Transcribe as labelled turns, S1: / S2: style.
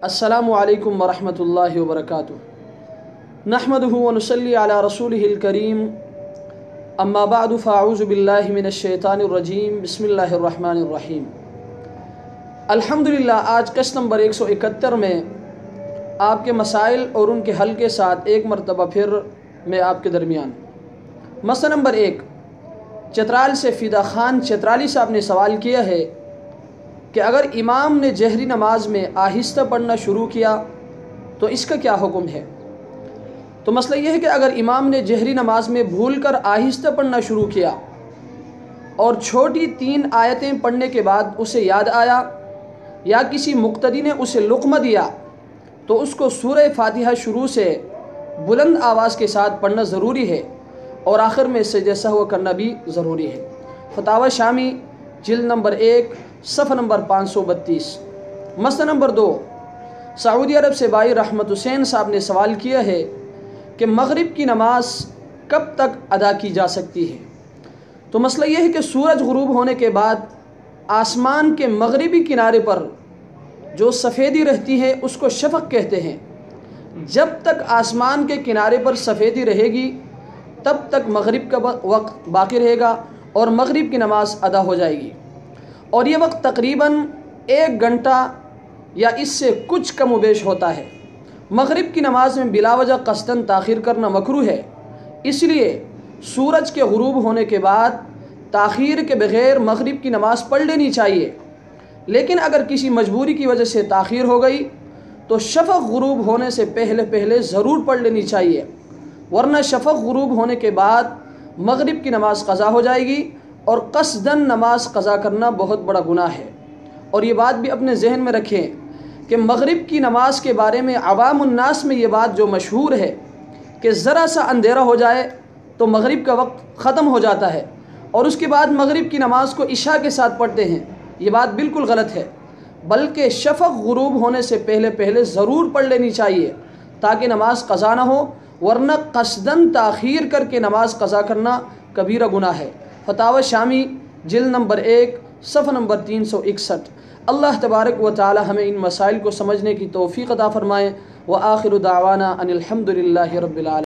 S1: अस्सलामु अलैकुम वरहमतुल्लाहि वबरकातुहू नहमदुहु व नुसल्ली अला रसूलिहिल करीम अम्मा बअदु फ़अऊज़ु बिल्लाहि मिनश शैतानिर रजीम बिस्मिल्लाहिर रहमानिर रहीम। अल्हम्दुलिल्लाह, आज कश नंबर 171 में आपके मसाइल और उनके हल के साथ एक मरतबा फिर मैं आपके दरमियान। मसला नंबर 1, चतराल से फ़िदा ख़ान चतराली साहब ने सवाल किया है कि अगर इमाम ने जहरी नमाज में आहिस्ता पढ़ना शुरू किया तो इसका क्या हुक्म है। तो मसला यह है कि अगर इमाम ने जहरी नमाज में भूलकर आहिस्ता पढ़ना शुरू किया और छोटी 3 आयतें पढ़ने के बाद उसे याद आया या किसी मुक्तदी ने उसे लुक़मा दिया तो उसको सूरह फातिहा शुरू से बुलंद आवाज़ के साथ पढ़ना ज़रूरी है और आखिर में सजदे सहव करना भी ज़रूरी है। फतावा शामी जिल्द नंबर 1 सफ़ा नंबर 532। मसला नंबर 2, सऊदी अरब से भाई रहमत हुसैन साहब ने सवाल किया है कि मगरिब की नमाज कब तक अदा की जा सकती है। तो मसला यह है कि सूरज गुरूब होने के बाद आसमान के मगरिबी किनारे पर जो सफ़ेदी रहती है उसको शफ़क़ कहते हैं। जब तक आसमान के किनारे पर सफ़ेदी रहेगी तब तक मगरिब का वक्त बाकी रहेगा और मगरिब की नमाज अदा हो जाएगी और ये वक्त तकरीबन 1 घंटा या इससे कुछ कम उबेश होता है। मगरिब की नमाज में बिलावजह क़स्दन ताख़ीर करना मकरूह है, इसलिए सूरज के गुरूब होने के बाद ताख़ीर के बग़ैर मगरिब की नमाज पढ़ लेनी चाहिए। लेकिन अगर किसी मजबूरी की वजह से ताख़ीर हो गई तो शफ़क़ गुरूब होने से पहले ज़रूर पढ़ लेनी चाहिए, वरना शफ़क़ गुरूब होने के बाद मगरिब की नमाज क़ज़ा हो जाएगी और क़स्दन नमाज क़ज़ा करना बहुत बड़ा गुनाह है। और ये बात भी अपने जहन में रखें कि मगरिब की नमाज के बारे में अवामुन्नास में ये बात जो मशहूर है कि ज़रा सा अंधेरा हो जाए तो मगरिब का वक्त ख़त्म हो जाता है और उसके बाद मगरिब की नमाज को इशा के साथ पढ़ते हैं। ये बात बिल्कुल गलत है, बल्कि शफ़क़ गुरूब होने से पहले ज़रूर पढ़ लेनी चाहिए ताकि नमाज क़ज़ा ना हो, वरना क़स्दन ताख़ीर करके नमाज क़ज़ा करना कबीरा गुनाह है। फतावा शामी जिल्द नंबर 1 सफ़ा नंबर 361। अल्लाह तबारक व तआला हमें इन मसाइल को समझने की तौफ़ीक़ अता फ़रमाए। व आखिरु दावाना अनिल हम्दुलिल्लाहि रब्बिल आलमीन।